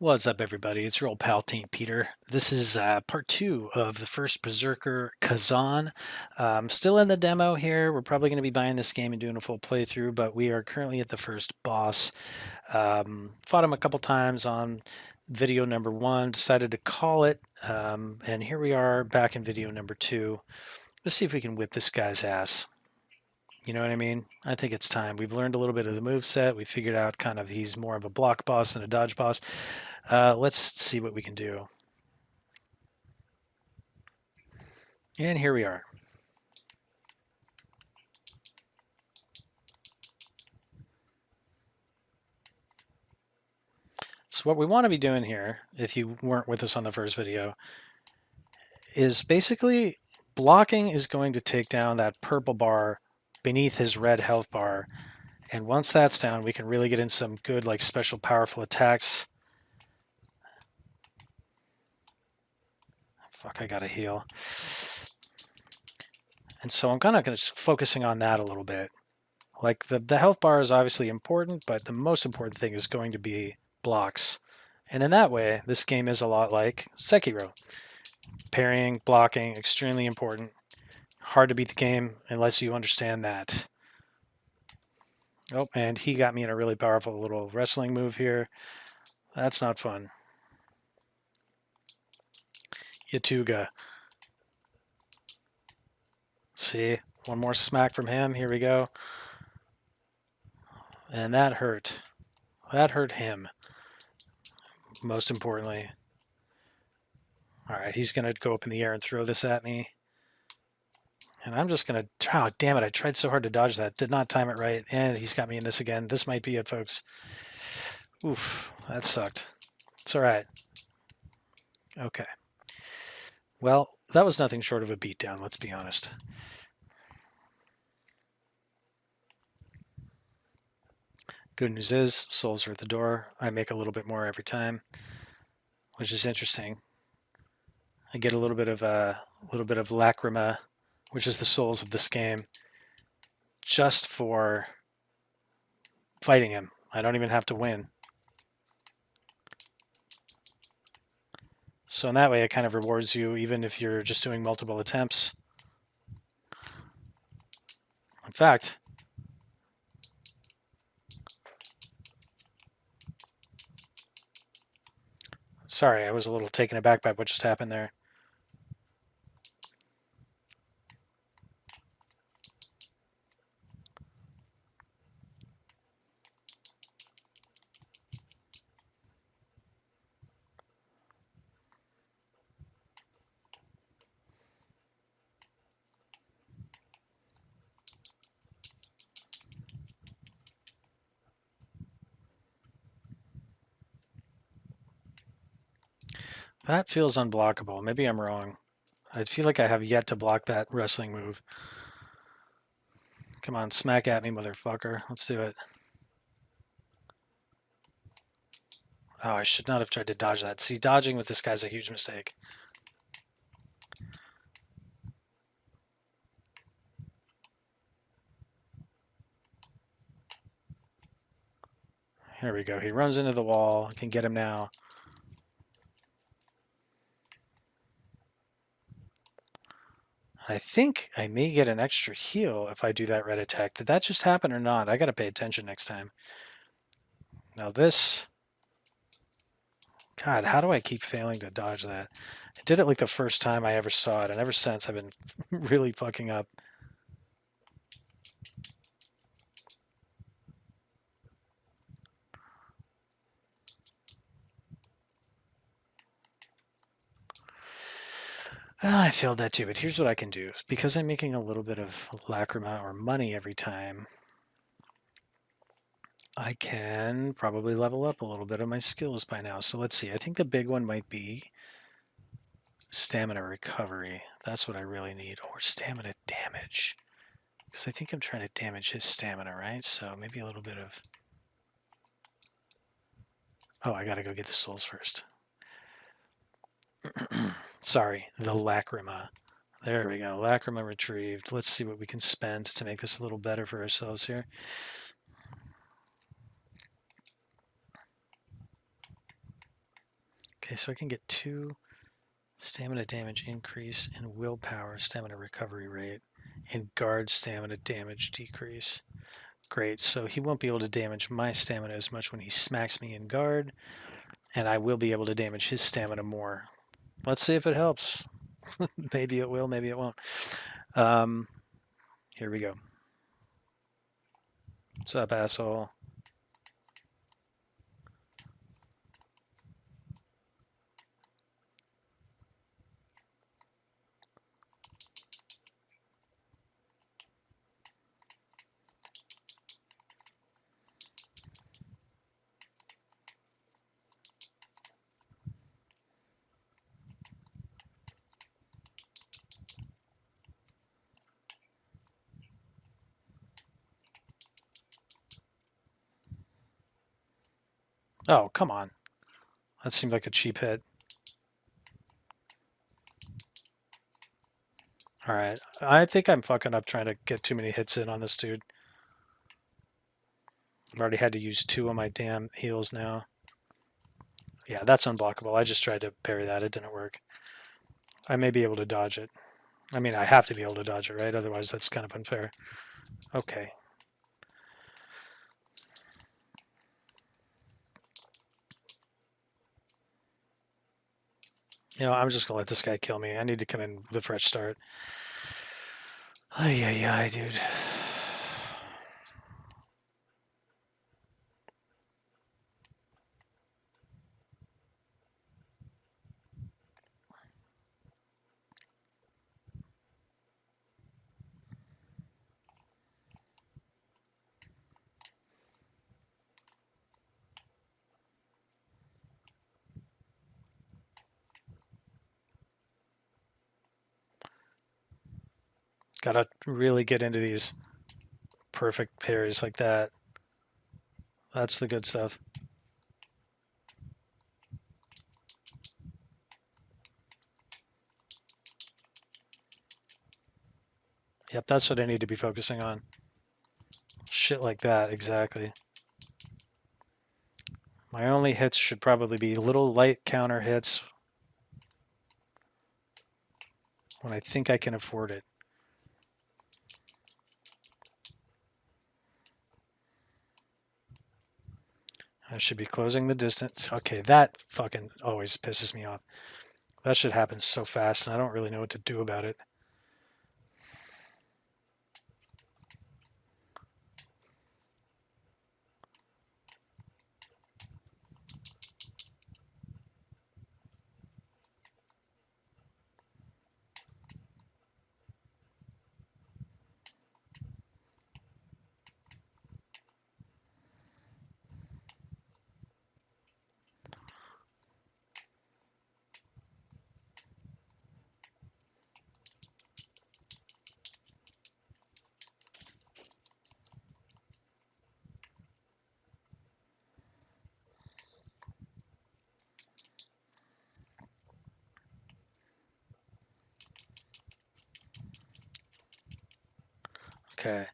What's up, everybody? It's your old pal Taint Peter. This is part 2 of the First Berserker Kazahn. Still in the demo here. We're probably going to be buying this game and doing a full playthrough, but we are currently at the first boss. Fought him a couple times on video number 1, decided to call it, and here we are back in video number 2. Let's see if we can whip this guy's ass. You know what I mean? I think it's time. We've learned a little bit of the moveset. We figured out kind of he's more of a block boss than a dodge boss. Let's see what we can do. And here we are. So what we want to be doing here, if you weren't with us on the first video, is basically blocking is going to take down that purple bar beneath his red health bar. And once that's down, we can really get in some good, like, special powerful attacks. Fuck, I gotta heal. And so I'm kind of focusing on that a little bit. Like, the health bar is obviously important, but the most important thing is going to be blocks. And in that way, this game is a lot like Sekiro. Parrying, blocking, extremely important. Hard to beat the game unless you understand that. Oh, and he got me in a really powerful little wrestling move here. That's not fun. Yatuga. See, one more smack from him. Here we go. And that hurt. That hurt him. Most importantly. All right, he's going to go up in the air and throw this at me. And I'm just going to... Oh, damn it. I tried so hard to dodge that. Did not time it right. And he's got me in this again. This might be it, folks. Oof, that sucked. It's all right. Okay. Well, that was nothing short of a beatdown, let's be honest. Good news is, souls are at the door. I make a little bit more every time, which is interesting. I get a little bit of lacrima, which is the souls of this game, just for fighting him. I don't even have to win. So in that way, it kind of rewards you, even if you're just doing multiple attempts. In fact, sorry, I was a little taken aback by what just happened there. That feels unblockable. Maybe I'm wrong. I feel like I have yet to block that wrestling move. Come on, smack at me, motherfucker. Let's do it. Oh, I should not have tried to dodge that. See, dodging with this guy's a huge mistake. Here we go. He runs into the wall. I can get him now. I think I may get an extra heal if I do that red attack. Did that just happen or not? I gotta pay attention next time. Now this... God, how do I keep failing to dodge that? I did it like the first time I ever saw it, and ever since I've been really fucking up. I failed that too, but here's what I can do. Because I'm making a little bit of lacrima or money every time, I can probably level up a little bit of my skills by now. So let's see. I think the big one might be stamina recovery. That's what I really need. Or stamina damage. Because I think I'm trying to damage his stamina, right? So maybe a little bit of... Oh, I gotta go get the souls first. Sorry, the lacrima. There we go. Lacrima retrieved. Let's see what we can spend to make this a little better for ourselves here. Okay, so I can get 2 stamina damage increase and willpower stamina recovery rate and guard stamina damage decrease. Great, so he won't be able to damage my stamina as much when he smacks me in guard, and I will be able to damage his stamina more. Let's see if it helps. Maybe it will, maybe it won't. Here we go. What's up, asshole? Oh, come on. That seemed like a cheap hit. Alright, I think I'm fucking up trying to get too many hits in on this dude. I've already had to use 2 of my damn heals now. Yeah, that's unblockable. I just tried to parry that. It didn't work. I may be able to dodge it. I mean, I have to be able to dodge it, right? Otherwise, that's kind of unfair. Okay. You know, I'm just going to let this guy kill me. I need to come in with a fresh start. Ay, ay, ay, dude. Gotta really get into these perfect parries like that. That's the good stuff. Yep, that's what I need to be focusing on. Shit like that, exactly. My only hits should probably be little light counter hits when I think I can afford it. I should be closing the distance. Okay, that fucking always pisses me off. That should happen so fast, and I don't really know what to do about it. Okay,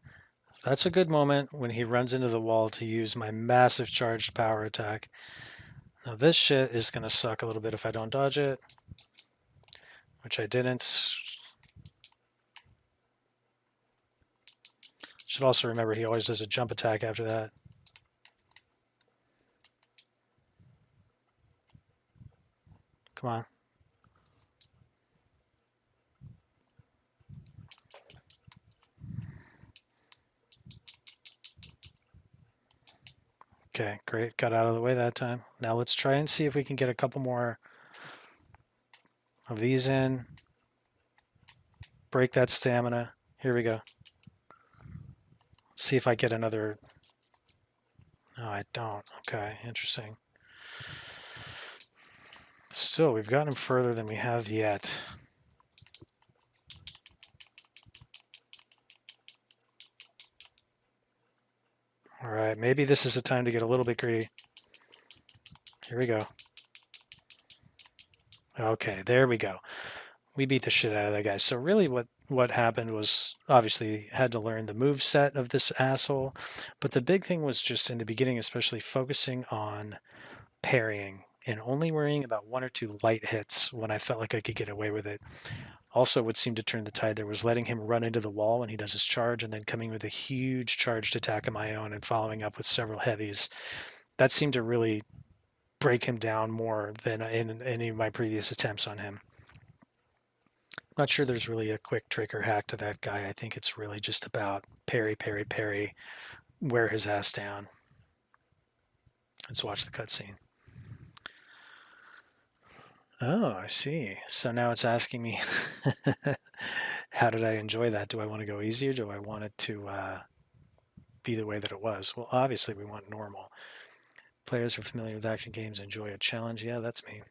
that's a good moment when he runs into the wall to use my massive charged power attack. Now this shit is going to suck a little bit if I don't dodge it, which I didn't. Should also remember he always does a jump attack after that. Come on. Okay, great. Got out of the way that time. Now let's try and see if we can get a couple more of these in. Break that stamina. Here we go. Let's see if I get another. No, I don't. Okay, interesting. Still, we've gotten further than we have yet. All right, maybe this is the time to get a little bit greedy. Here we go. Okay, there we go. We beat the shit out of that guy. So really what happened was obviously had to learn the move set of this asshole, but the big thing was just in the beginning especially focusing on parrying and only worrying about 1 or 2 light hits when I felt like I could get away with it. Also, what seemed to turn the tide there was letting him run into the wall when he does his charge, and then coming with a huge charged attack of my own and following up with several heavies. That seemed to really break him down more than in any of my previous attempts on him. I'm not sure there's really a quick trick or hack to that guy. I think it's really just about parry, parry, parry, wear his ass down. Let's watch the cutscene. Oh, I see. So now it's asking me, how did I enjoy that? Do I want to go easier? Do I want it to be the way that it was? Well, obviously we want normal. Players who are familiar with action games enjoy a challenge. Yeah, that's me.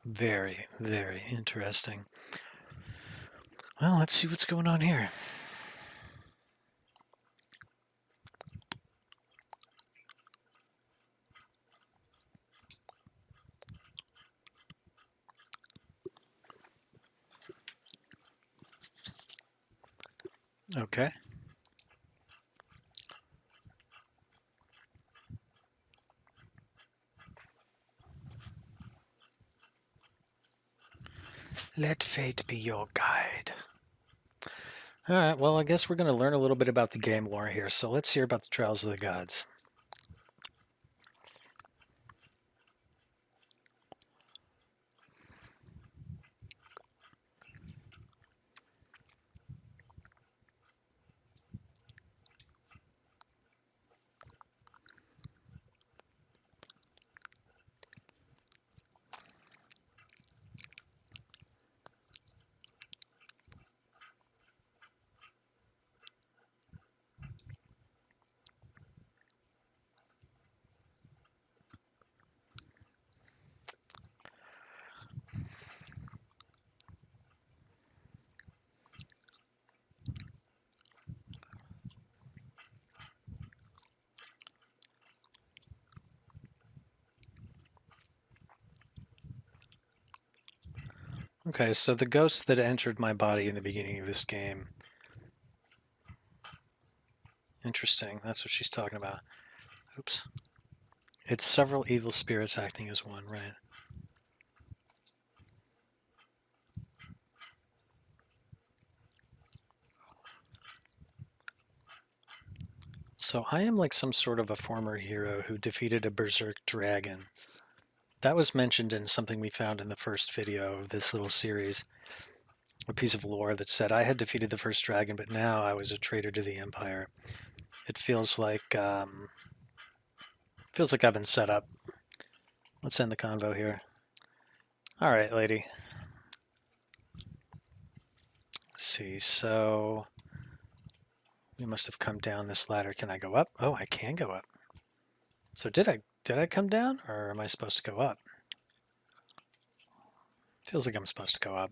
Very, very interesting. Well, let's see what's going on here. Okay. Let fate be your guide. All right, well, I guess we're going to learn a little bit about the game lore here. So let's hear about the Trials of the Gods. Okay, so the ghost that entered my body in the beginning of this game. Interesting, that's what she's talking about. Oops. It's several evil spirits acting as one, right? So I am like some sort of a former hero who defeated a berserk dragon. That was mentioned in something we found in the first video of this little series. A piece of lore that said I had defeated the first dragon, but now I was a traitor to the Empire. It feels like I've been set up. Let's end the convo here. All right, lady. Let's see. So we must have come down this ladder. Can I go up? Oh, I can go up. So did I come down, or am I supposed to go up? Feels like I'm supposed to go up.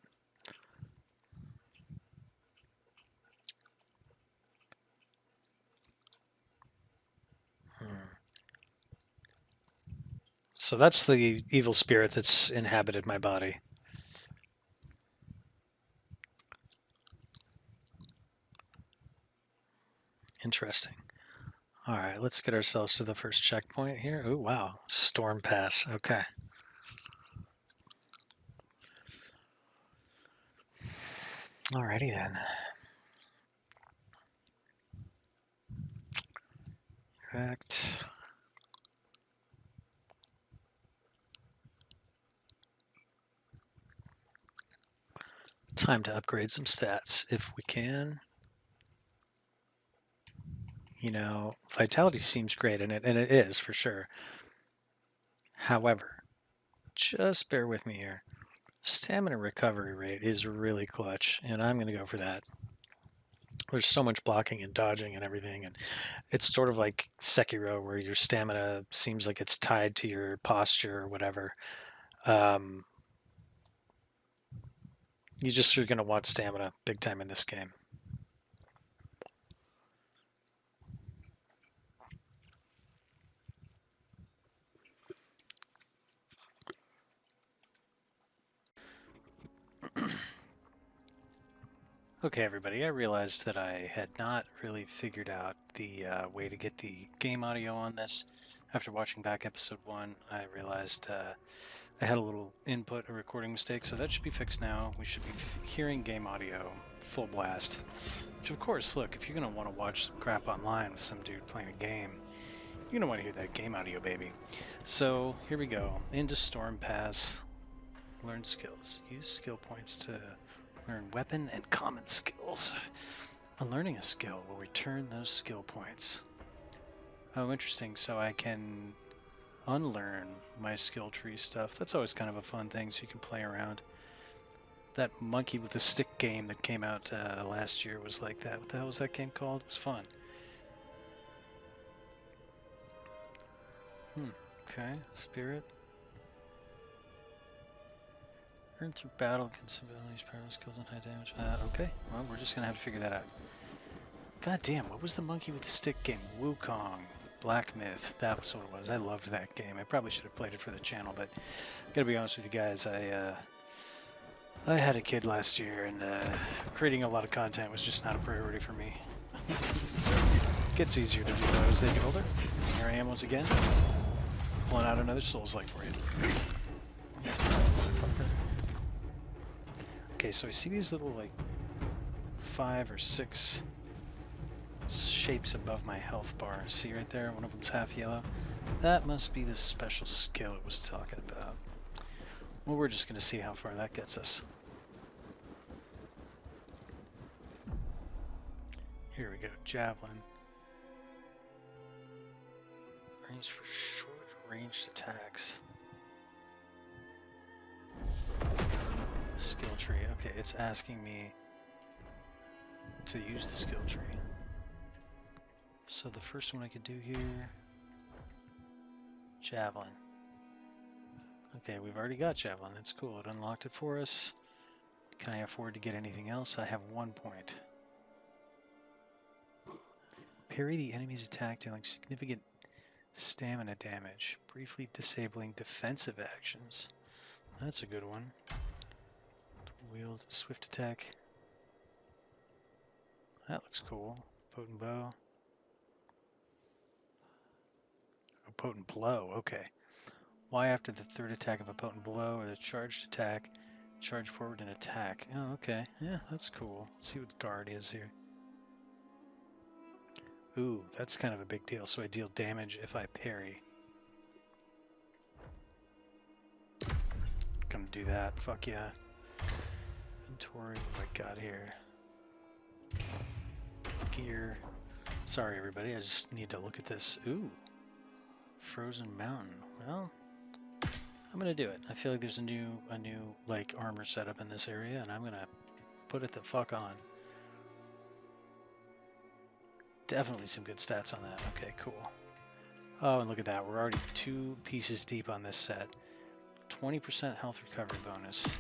So that's the evil spirit that's inhabited my body. Interesting. All right, let's get ourselves to the first checkpoint here. Oh, wow. Storm Pass. Okay. Alrighty then. Correct. Time to upgrade some stats if we can. You know, vitality seems great, and it is for sure. However, just bear with me here. Stamina recovery rate is really clutch, and I'm going to go for that. There's so much blocking and dodging and everything, and it's sort of like Sekiro, where your stamina seems like it's tied to your posture or whatever. You just are going to want stamina big time in this game. Okay, everybody, I realized that I had not really figured out the way to get the game audio on this. After watching back episode 1, I realized I had a little input, a recording mistake, so that should be fixed now. We should be hearing game audio full blast. Which, of course, look, if you're going to want to watch some crap online with some dude playing a game, you're going to want to hear that game audio, baby. So, here we go. Into Storm Pass. Learn skills. Use skill points to learn weapon and common skills. On learning a skill will return those skill points. Oh, interesting. So I can unlearn my skill tree stuff. That's always kind of a fun thing, so you can play around. That monkey with the stick game that came out last year was like that. What the hell was that game called? It was fun. Okay, spirit. Earn through battle, consume abilities, power skills, and high damage. Okay, well, we're just gonna have to figure that out. God damn, what was the monkey with the stick game? Wukong. Black Myth. That was what it was. I loved that game. I probably should have played it for the channel, but gotta be honest with you guys, I had a kid last year, and creating a lot of content was just not a priority for me. Gets easier to do though as they get older. Here I am once again, pulling out another soulslike for you. Okay, so I see these little, like, 5 or 6 shapes above my health bar. See right there? One of them's half yellow. That must be the special skill it was talking about. Well, we're just going to see how far that gets us. Here we go. Javelin. Range for short-ranged attacks. Skill tree. Okay, it's asking me to use the skill tree. So the first one I could do here, Javelin. Okay, we've already got Javelin. That's cool. It unlocked it for us. Can I afford to get anything else? I have 1 point. Parry the enemy's attack, dealing significant stamina damage, briefly disabling defensive actions. That's a good one. Wield swift attack. That looks cool. Potent bow. A potent blow, okay. Y after the third attack of a potent blow or the charged attack, charge forward and attack. Oh, okay. Yeah, that's cool. Let's see what guard is here. Ooh, that's kind of a big deal. So I deal damage if I parry. Gonna do that. Fuck yeah. Inventory, what do I got here? Gear. Sorry, everybody. I just need to look at this. Ooh. Frozen Mountain. Well, I'm gonna do it. I feel like there's a new like armor setup in this area, and I'm gonna put it the fuck on. Definitely some good stats on that. Okay, cool. Oh, and look at that. We're already 2 pieces deep on this set. 20% health recovery bonus.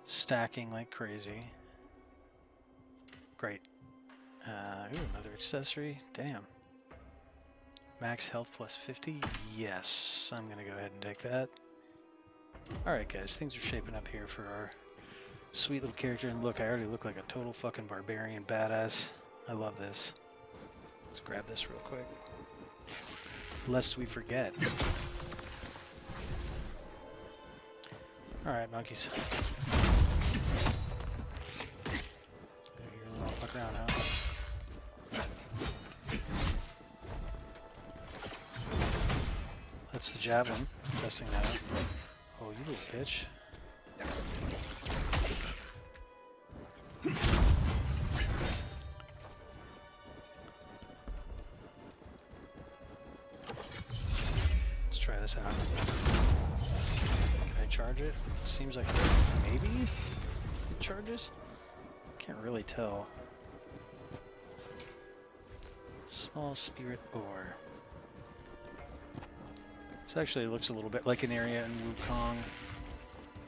Stacking like crazy. Great. Ooh, another accessory. Damn. Max health plus 50? Yes. I'm gonna go ahead and take that. Alright guys, things are shaping up here for our sweet little character. And look, I already look like a total fucking barbarian badass. I love this. Let's grab this real quick, lest we forget. Alright, monkeys. You're a little fuck around, huh? That's the javelin. Testing that out. Oh, you little bitch. Let's try this out. Can I charge it? Seems like maybe it charges? Can't really tell. Small spirit ore. This actually looks a little bit like an area in Wukong.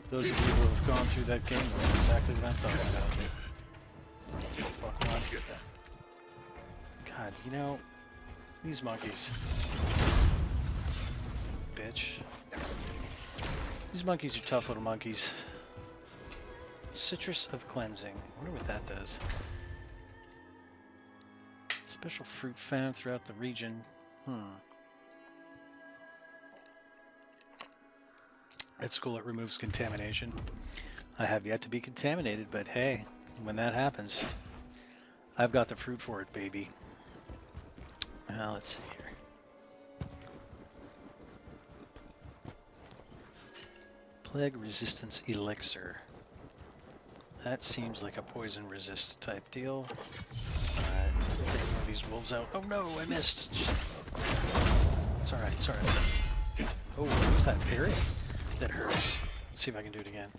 Those of you who have gone through that game know exactly what I'm talking about. Fuck on. God, you know, these monkeys. Bitch. These monkeys are tough little monkeys. Citrus of cleansing. I wonder what that does. Special fruit found throughout the region. At school it removes contamination. I have yet to be contaminated, but hey, when that happens, I've got the fruit for it, baby. Let's see here. Plague resistance elixir. That seems like a poison resist type deal. Alright, take one of these wolves out. Oh no, I missed! It's alright, it's alright. Oh, what was that parry? That hurts. Let's see if I can do it again.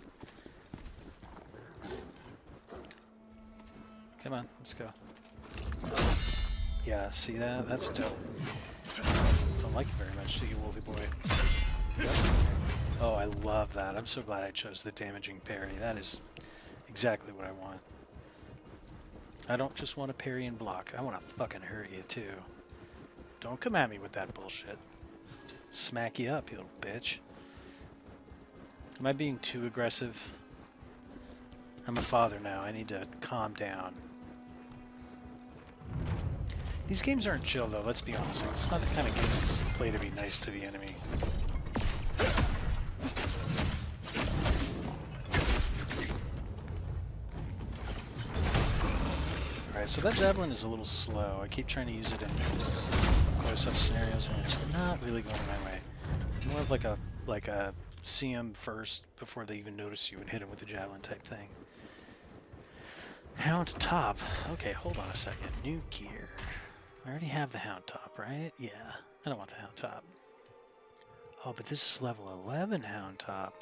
Come on, let's go. Yeah, see that? That's dope. Don't like it very much, do you, Wolfie boy? Yep. Oh, I love that. I'm so glad I chose the damaging parry. That is exactly what I want. I don't just want to parry and block. I want to fucking hurt you, too. Don't come at me with that bullshit. Smack you up, you little bitch. Am I being too aggressive? I'm a father now. I need to calm down. These games aren't chill, though. Let's be honest. It's not the kind of game you play to be nice to the enemy. Alright, so that javelin is a little slow. I keep trying to use it in close-up scenarios, and it's not really going my way. More of like a see them first before they even notice you and hit them with the javelin type thing. Hound top. Okay, hold on a second. New gear. I already have the hound top, right? Yeah, I don't want the hound top. Oh, but this is level 11 hound top.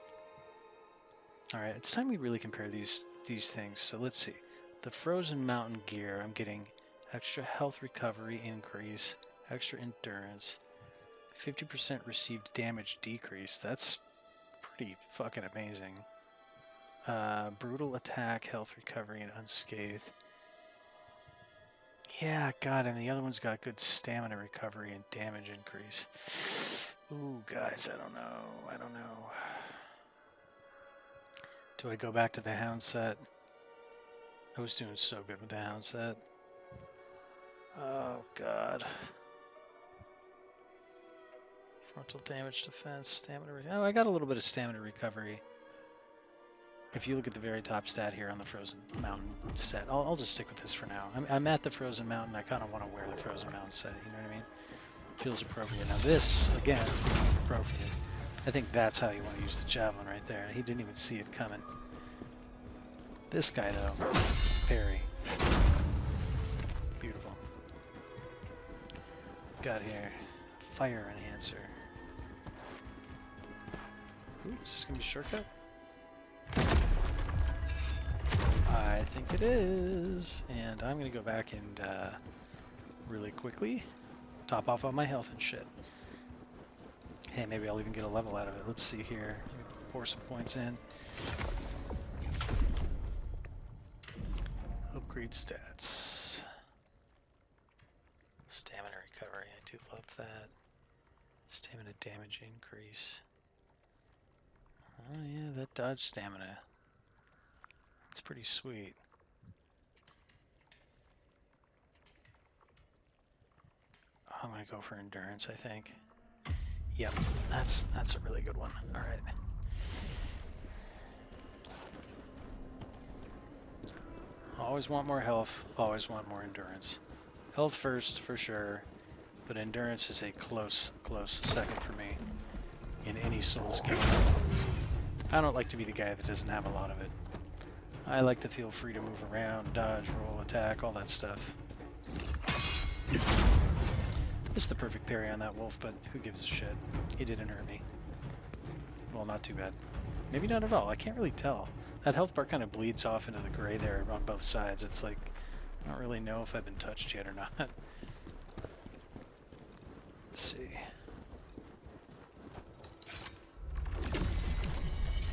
Alright, it's time we really compare these things. So let's see. The frozen mountain gear, I'm getting extra health recovery increase, extra endurance, 50% received damage decrease. That's pretty fucking amazing. Brutal attack, health recovery, and unscathed. Yeah, God, and the other one's got good stamina recovery and damage increase. Ooh, guys, I don't know. Do I go back to the hound set? I was doing so good with the hound set. Oh, God. Frontal damage defense, stamina. Oh, I got a little bit of stamina recovery. If you look at the very top stat here on the Frozen Mountain set, I'll just stick with this for now. I'm at the Frozen Mountain. I kind of want to wear the Frozen Mountain set, you know what I mean? Feels appropriate. Now this, again, is appropriate. I think that's how you want to use the javelin right there. He didn't even see it coming. This guy, though, parry. Beautiful. Got here. Fire enhancer. Ooh, is this going to be a shortcut? I think it is. And I'm going to go back and really quickly top off on my health and shit. Hey, maybe I'll even get a level out of it. Let's see here. Let me pour some points in. Upgrade stats. Stamina recovery. I do love that. Stamina damage increase. Oh yeah, that dodge stamina. That's pretty sweet. to go for endurance, I think. Yep, that's a really good one. All right. Always want more health, always want more endurance. Health first, for sure, but endurance is a close second for me in any Souls game. I don't like to be the guy that doesn't have a lot of it. I like to feel free to move around, dodge, roll, attack, all that stuff. It's the perfect parry on that wolf, but who gives a shit? He didn't hurt me. Well, not too bad. Maybe not at all. I can't really tell. That health bar kind of bleeds off into the gray there on both sides. It's like, I don't really know if I've been touched yet or not. Let's see.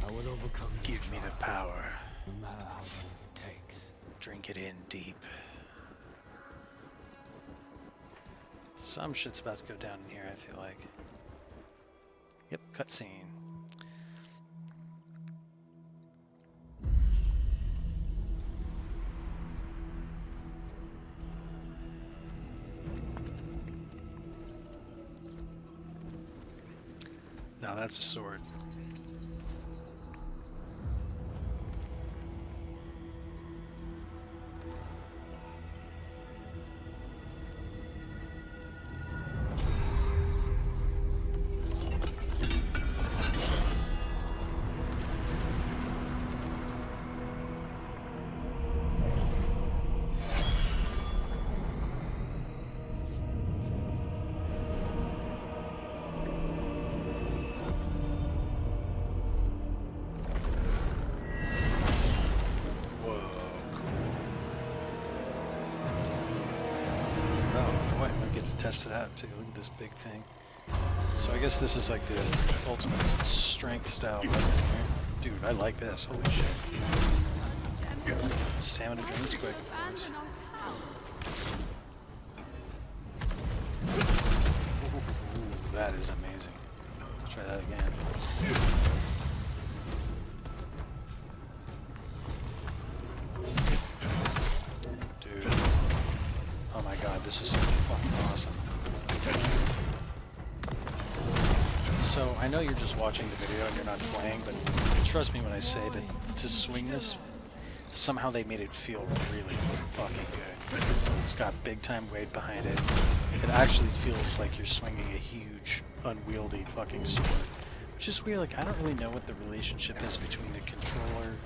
I will overcome. Give me the power. No matter how long it takes. Drink it in deep. Some shit's about to go down in here, I feel like. Yep, cutscene. Now that's a sword. Test it out too. Look at this big thing. So I guess this is like the ultimate strength style weapon here. Dude, I like this. Holy shit. Stamina drains quick, of course. Ooh, that is amazing. Let's try that again. Dude. Oh my god, this is fucking awesome. So, I know you're just watching the video and you're not playing, but trust me when I say that to swing this, somehow they made it feel really fucking good. It's got big time weight behind it. It actually feels like you're swinging a huge, unwieldy fucking sword. Which is weird, like I don't really know what the relationship is between the controller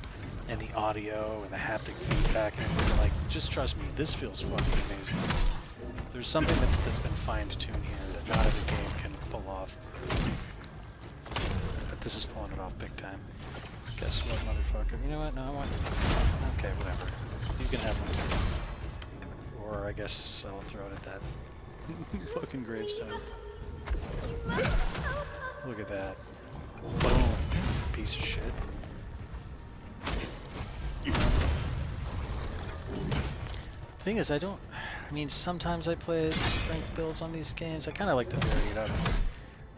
and the audio and the haptic feedback and everything. Like, just trust me, this feels fucking amazing. There's something that's been fine-tuned here that not every game can pull off. But this is pulling it off big time. Guess what, motherfucker? You know what? No, I want... Okay, whatever. You can have one too. Or I guess I'll throw it at that fucking gravestone. Look at that. Boom. Piece of shit. Thing is, I mean, sometimes I play strength builds on these games. I kind of like to vary it up.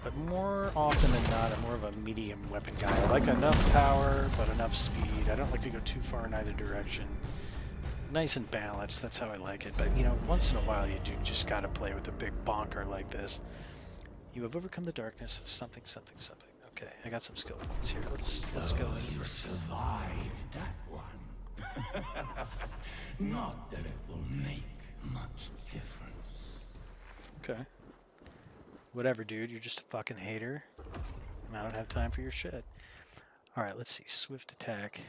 But more often than not, I'm more of a medium weapon guy. I like enough power, but enough speed. I don't like to go too far in either direction. Nice and balanced, that's how I like it. But, you know, once in a while you do just gotta play with a big bonker like this. You have overcome the darkness of something, something, something. Okay, I got some skill points here. Let's go. You survived that one. Not that it will make much difference. Okay. Whatever, dude. You're just a fucking hater. And I don't have time for your shit. Alright, let's see. Swift attack.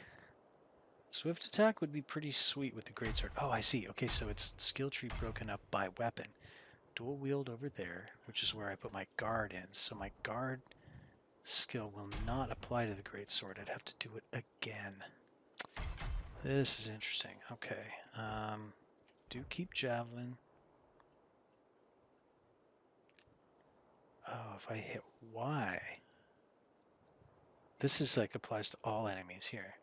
Swift attack would be pretty sweet with the greatsword. Oh, I see. Okay, so it's skill tree broken up by weapon. Dual wield over there, which is where I put my guard in. So my guard skill will not apply to the greatsword. I'd have to do it again. This is interesting. Okay. Do keep javelin. Oh, if I hit Y. This is like applies to all enemies here.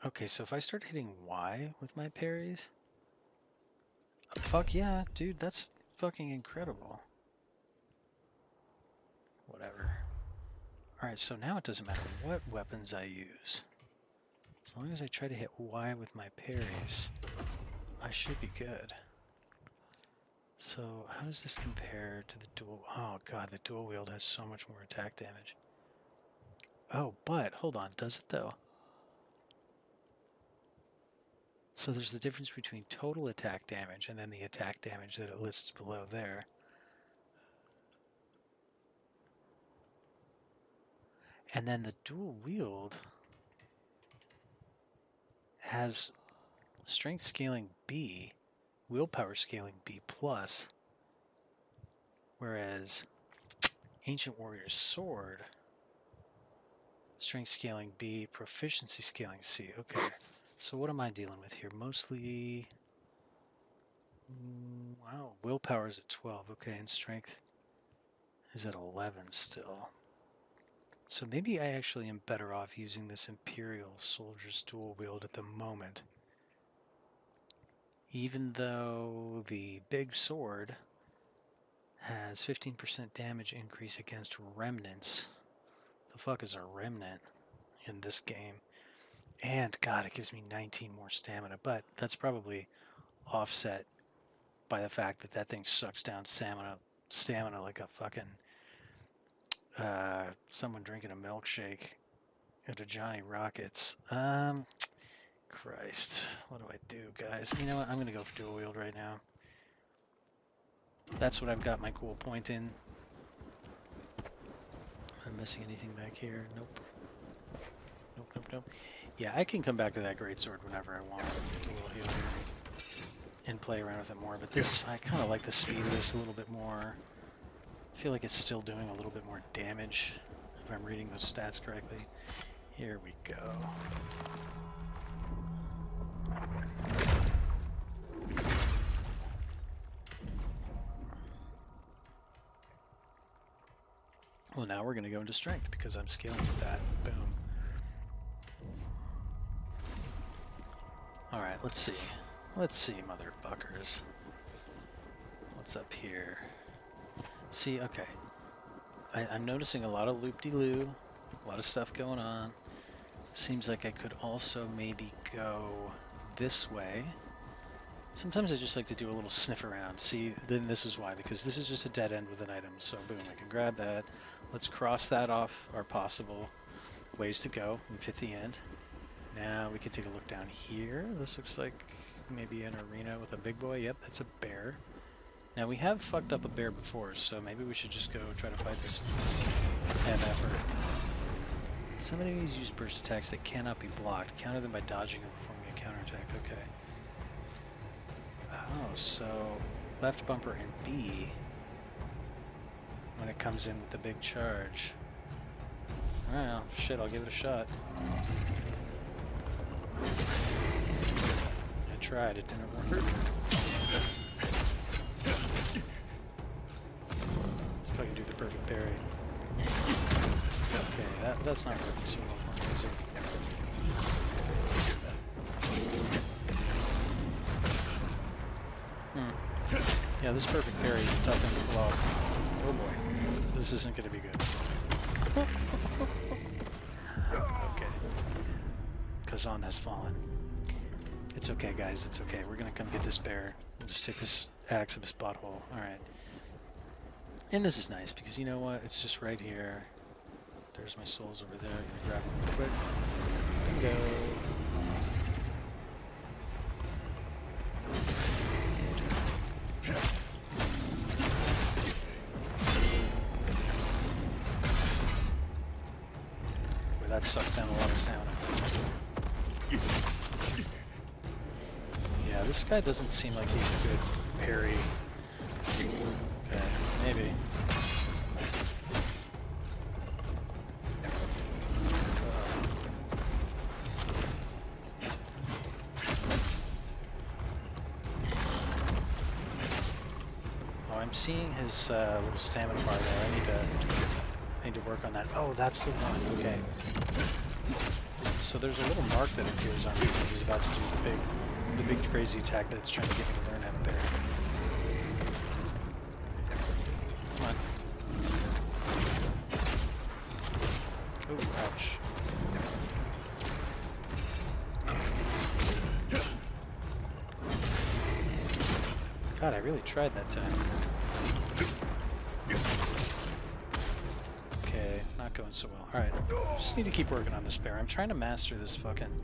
Okay, so if I start hitting Y with my parries, fuck yeah, dude, that's fucking incredible. Whatever. Alright, so now it doesn't matter what weapons I use. As long as I try to hit Y with my parries, I should be good. So how does this compare to the dual? Oh god, the dual wield has so much more attack damage. Oh, but hold on, does it though? So there's the difference between total attack damage and then the attack damage that it lists below there. And then the dual wield has strength scaling B, willpower scaling B+, whereas Ancient Warrior's Sword, strength scaling B, proficiency scaling C. Okay, so what am I dealing with here? Mostly, wow, willpower is at 12. Okay, and strength is at 11 still. So maybe I actually am better off using this Imperial Soldier's dual wield at the moment. Even though the big sword has 15% damage increase against remnants. The fuck is a remnant in this game? And god, it gives me 19 more stamina, but that's probably offset by the fact that that thing sucks down stamina like a fucking someone drinking a milkshake at a Johnny Rockets. Christ, what do I do, guys? You know what? I'm gonna go for dual wield right now. That's what I've got my cool point in. Am I missing anything back here? Nope. Nope, nope, nope. Yeah, I can come back to that greatsword whenever I want. Do a little heal here and play around with it more. But this, I kind of like the speed of this a little bit more. I feel like it's still doing a little bit more damage, if I'm reading those stats correctly. Here we go. Well, now we're going to go into strength because I'm scaling with that. Boom. Alright, let's see. Let's see, motherfuckers. What's up here? See, okay. I'm noticing a lot of loop-de-loo, a lot of stuff going on. Seems like I could also maybe go this way. Sometimes I just like to do a little sniff around. See, then this is why, because this is just a dead end with an item. So boom, I can grab that. Let's cross that off our possible ways to go. We've hit the end. Now we can take a look down here. This looks like maybe an arena with a big boy. Yep, that's a bear. Now we have fucked up a bear before, so maybe we should just go try to fight this effort. Some enemies use burst attacks that cannot be blocked. Counter them by dodging or performing a counterattack. Okay. Oh, so left bumper and B when it comes in with the big charge. Well, shit, I'll give it a shot. I tried, it didn't work. Let's fucking do the perfect parry. Okay, that's not working so well for me, is it? Yeah, this perfect parry is a tough thing to pull off. Oh boy, this isn't going to be good. Okay. Kazahn has fallen. It's okay, guys, it's okay. We're going to come get this bear. We'll just take this axe of his butthole. Alright. And this is nice, because you know what? It's just right here. There's my souls over there. I'm going to grab them real quick. Go. That sucks down a lot of stamina. Yeah, this guy doesn't seem like he's a good parry. Okay, maybe. Oh, I'm seeing his little stamina bar there. I need to work on that. Oh, that's the one. Okay. So there's a little mark that appears on me when he's about to do the big crazy attack that it's trying to get me to learn how to parry. Come on. Oh, ouch. God, I really tried that time. Okay, not going so well. Alright, just need to keep working on this bear. I'm trying to master this fucking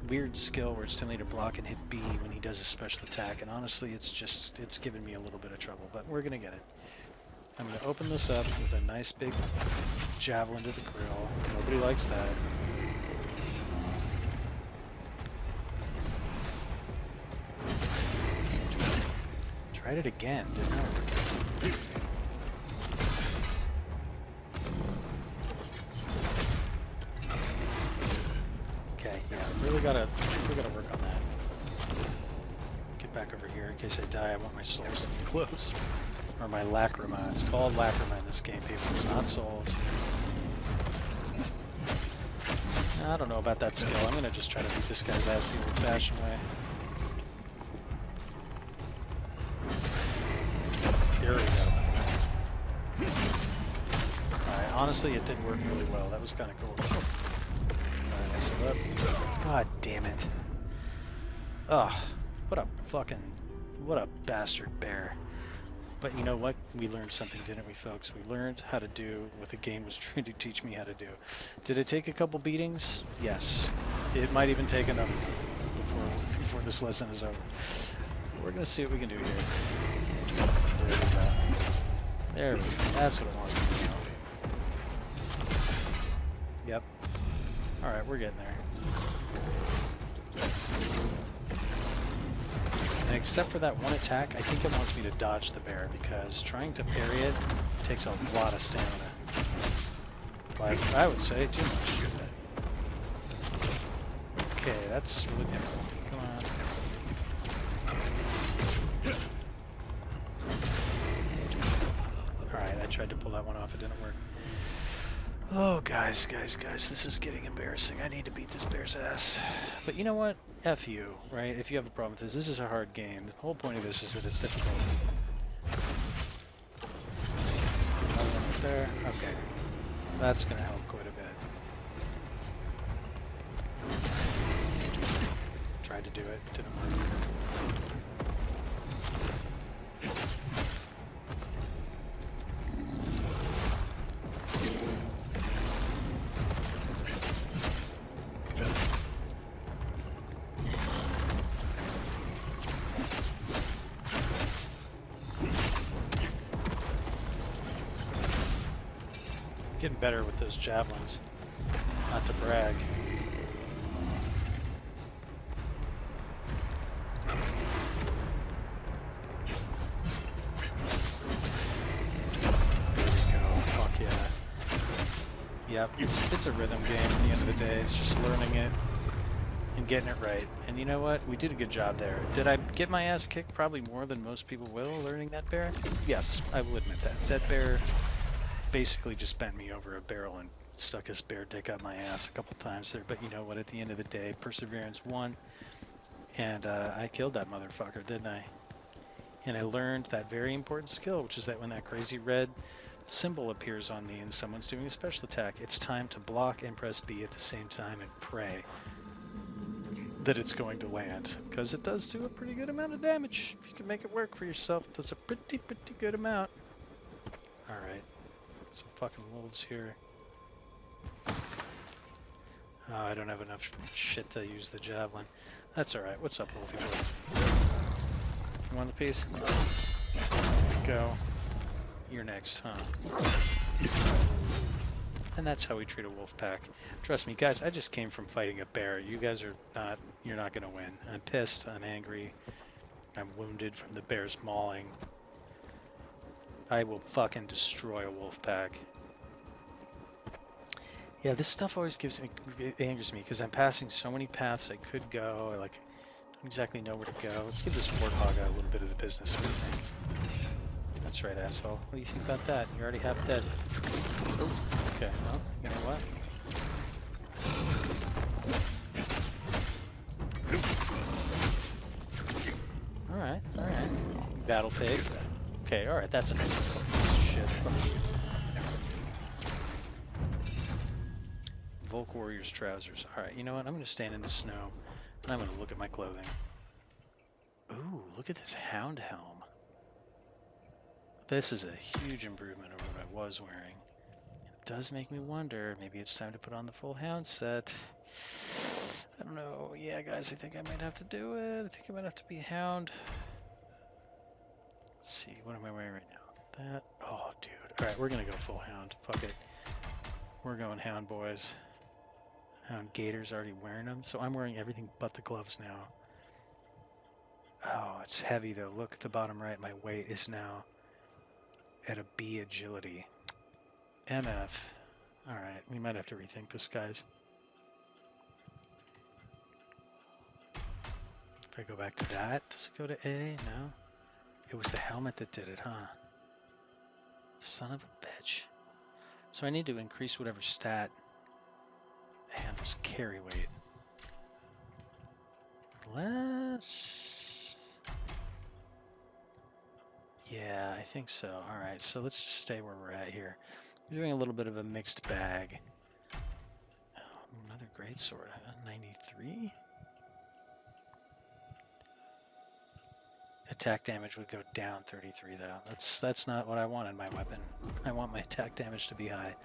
weird skill where it's telling me to block and hit B when he does a special attack, and honestly, it's giving me a little bit of trouble, but we're gonna get it. I'm gonna open this up with a nice big javelin to the grill. Nobody likes that. Tried it again, didn't I? Okay, yeah, really gotta work on that. Get back over here in case I die. I want my souls to be close. Or my lacrima. It's called lacrima in this game, people. It's not souls. I don't know about that skill. I'm gonna just try to beat this guy's ass the old-fashioned way. There we go. Alright, honestly, it did work really well. That was kind of cool. Alright, so that... God damn it. Ugh, what a bastard bear. But you know what? We learned something, didn't we, folks? We learned how to do what the game was trying to teach me how to do. Did it take a couple beatings? Yes. It might even take another before this lesson is over. We're going to see what we can do here. There we go. There we go. That's what it wants to be. Yep. Alright, we're getting there. And except for that one attack, I think it wants me to dodge the bear, because trying to parry it takes a lot of stamina. Well, I would say too much. Okay, that's really difficult. Come on. Alright, I tried to pull that one off. It didn't work. Oh, guys, this is getting embarrassing. I need to beat this bear's ass. But you know what? F you, right? If you have a problem with this is a hard game. The whole point of this is that it's difficult. Another one right there. Okay. That's going to help quite a bit. Tried to do it. Didn't work. Getting better with those javelins. Not to brag. Yep, it's a rhythm game at the end of the day. It's just learning it and getting it right. And you know what? We did a good job there. Did I get my ass kicked? Probably more than most people will learning that bear. Yes, I will admit that. That bear basically just bent me over a barrel and stuck his bear dick up my ass a couple times there. But you know what? At the end of the day, perseverance won. And I killed that motherfucker, didn't I? And I learned that very important skill, which is that when that crazy red symbol appears on me and someone's doing a special attack, it's time to block and press B at the same time and pray that it's going to land, because it does do a pretty good amount of damage. If you can make it work for yourself, it does a pretty good amount. Alright, some fucking wolves here. Oh, I don't have enough shit to use the javelin. That's alright. What's up, Wolfie boy? You want the piece? Go. You're next, huh? And that's how we treat a wolf pack. Trust me, guys, I just came from fighting a bear. You guys are not, you're not gonna win. I'm pissed, I'm angry, I'm wounded from the bear's mauling. I will fucking destroy a wolf pack. Yeah, this stuff always gives me, it angers me, because I'm passing so many paths I could go. I don't exactly know where to go. Let's give this warthog a little bit of the business. What do you think? That's right, asshole. What do you think about that? You're already half dead. Oh, okay, well, you know what? Alright. Battle pig. Okay, alright, that's enough. Piece of shit. Volk Warrior's trousers. Alright, you know what? I'm going to stand in the snow, and I'm going to look at my clothing. Ooh, look at this hound helm. This is a huge improvement over what I was wearing. It does make me wonder, maybe it's time to put on the full hound set. I don't know. Yeah, guys, I think I might have to do it. I think I might have to be a hound. Let's see, what am I wearing right now? That. Oh, dude. Alright, we're gonna go full hound. Fuck it. We're going hound, boys. Hound Gator's already wearing them, so I'm wearing everything but the gloves now. Oh, it's heavy though. Look at the bottom right. My weight is now at a B agility. MF. Alright, we might have to rethink this, guys. If I go back to that, does it go to A? No. It was the helmet that did it, huh? Son of a bitch. So I need to increase whatever stat handles carry weight. Less. Yeah, I think so. Alright, so let's just stay where we're at here. We're doing a little bit of a mixed bag. Oh, another great sword. 93? Attack damage would go down 33 though. That's not what I want in my weapon. I want my attack damage to be high.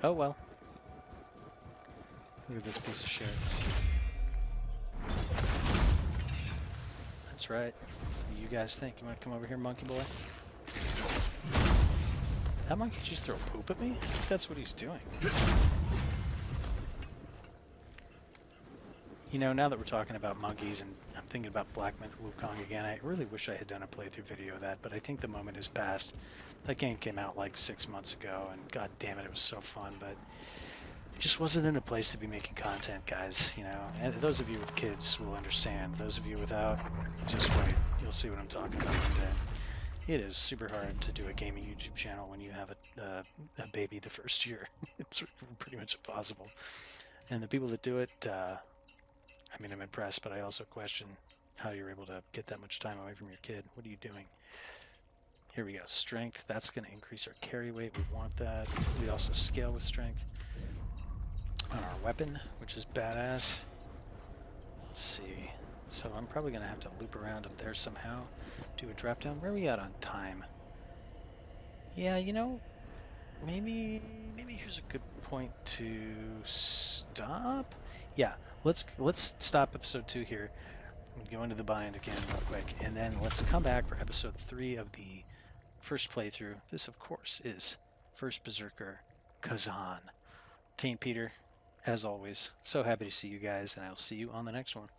Oh well. Look at this piece of shit. That's right. What do you guys think? You want to come over here, monkey boy? That monkey just throw poop at me? I think that's what he's doing. You know, now that we're talking about monkeys and I'm thinking about Black Myth Wukong again, I really wish I had done a playthrough video of that, but I think the moment has passed. That game came out like 6 months ago, and god damn it, it was so fun, but it just wasn't in a place to be making content, guys, you know. And those of you with kids will understand. Those of you without, just wait. You'll see what I'm talking about one day. It is super hard to do a gaming YouTube channel when you have a baby the first year. It's pretty much impossible. And the people that do it, I mean, I'm impressed, but I also question how you're able to get that much time away from your kid. What are you doing? Here we go. Strength. That's going to increase our carry weight. We want that. We also scale with strength on our weapon, which is badass. Let's see. So I'm probably going to have to loop around up there somehow. Do a drop down. Where are we at on time? Yeah, you know, maybe here's a good point to stop. Yeah. Let's stop episode 2 here. Go into the bind again real quick, and then let's come back for episode 3 of the first playthrough. This, of course, is First Berserker Kazahn. Taint Peter, as always, so happy to see you guys, and I'll see you on the next one.